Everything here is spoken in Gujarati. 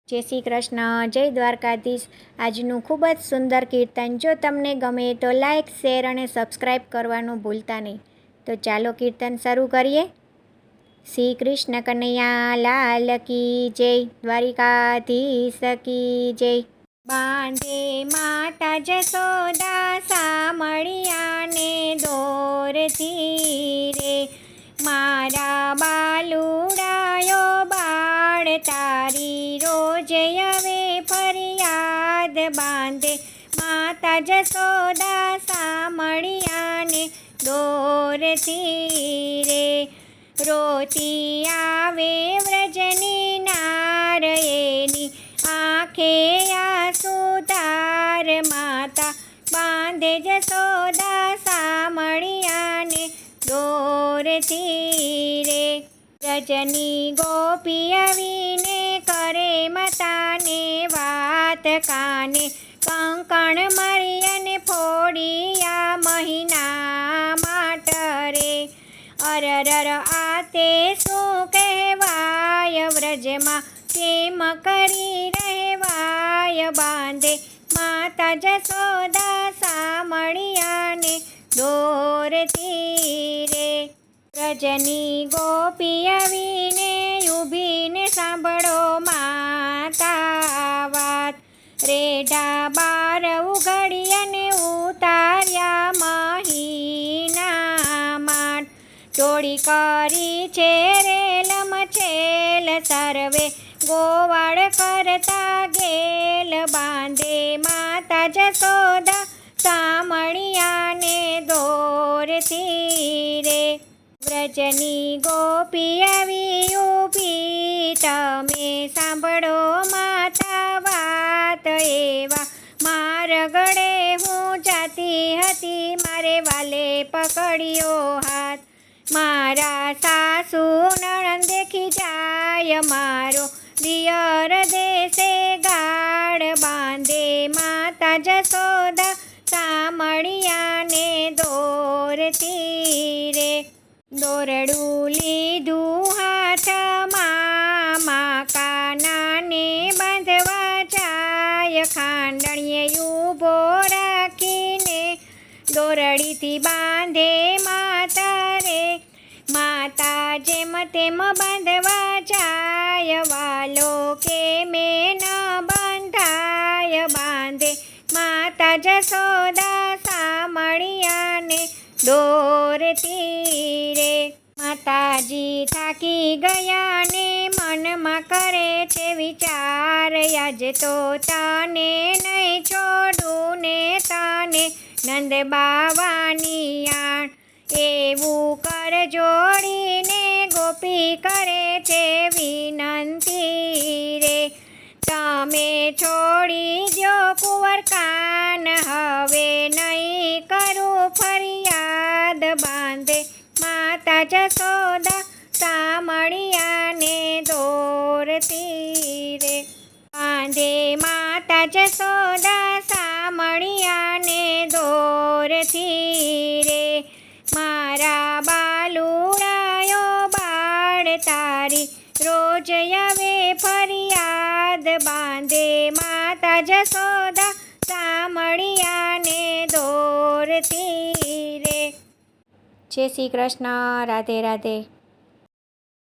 જય શ્રી કૃષ્ણ, જય દ્વારકાધીશ। આજનું ખૂબ જ સુંદર કીર્તન જો તમને ગમે તો લાઈક, શેર અને સબસ્ક્રાઈબ કરવાનું ભૂલતા નહીં। તો ચાલો કીર્તન શરૂ કરીએ। શ્રી કૃષ્ણ કનૈયા લાલ કી જય, દ્વારિકાધીશ કી જય। બાંધે માતા જશોદા સામળિયાને દોરથી રે, મારા બાલુડાયો બાળ તારી રોજ હવે ફરિયાદ બાંધે માતા જશોદા સામળિયાને દોરથી રે। રોતી આવે વ્રજની નાર એની આંખે આંસુ ધાર, માતા બાંધે જશોદા સામળિયાને દોરથી રે। વ્રજની ગોપી આવીને કરે માતાને વાત કાને, કંકણ મારી અને ફોડિયા મહિના માટ રે। અરર આ તે શું કહેવાય, વ્રજમાં કેમ કરી રહેવાય, બાંધે માતા જશોદા સામળિયાને દોરથી રે। વ્રજની ગોપી આવીને ઊભીને સાંભળો માતા વાત, રેઢા બાર ઉઘડી અને ઉતાર્યા મહિના માટ, ટોળી કરી છે રેલમ છેલ સર્વે ગોવાળ કરતા ગેલ, બાંધે માતા જશોદા સામળિયાને દોરથી રે। વ્રજની ગોપી આવી ઊભી તમે સાંભળો માતા વાત, એવા માર ગળે હું જાતી હતી મારે વાલે પકડ્યો હાથ, મારા સાસુ નણંદ દેખી જાય મારો દિયર દેશે ગાળ, બાંધે માતા જશોદા સામળિયાને દોરથી રે। દોરડું લીધું હાથમાં મા કાનાને બાંધવા જાય, ખાંડણીએ ઊભો રાખીને દોરડીથી બાંધે માતા રે, માતા જેમ તેમ બાંધવા જાય, વાલો કે મેં ન બંધાય, બાંધે માતા જશોદા સામળિયાને દોરથી રે। માતાજી થાકી ગયા ને મનમાં કરે છે વિચાર, આજ તો તને નહીં છોડું ને તને નંદ બાવાની આણ, એવું કર જોડીને ગોપી કરે છે વિનંતી રે। તમે છોડી દ્યો કુંવર કાન, હવે નહીં કરું ફરિયાદ, બાંધે માતા જશોદા સામળિયાને દોરથી રે। બાંધે માતા જશોદા સામળિયાને દોરથી રે, મારા બાલુડાયો બાળ તારી રોજ હવે ફરિયાદ, બાંધે માતા જશોદા સામળિયાને દોરથી રે। જય શ્રી કૃષ્ણ, રાધે રાધે।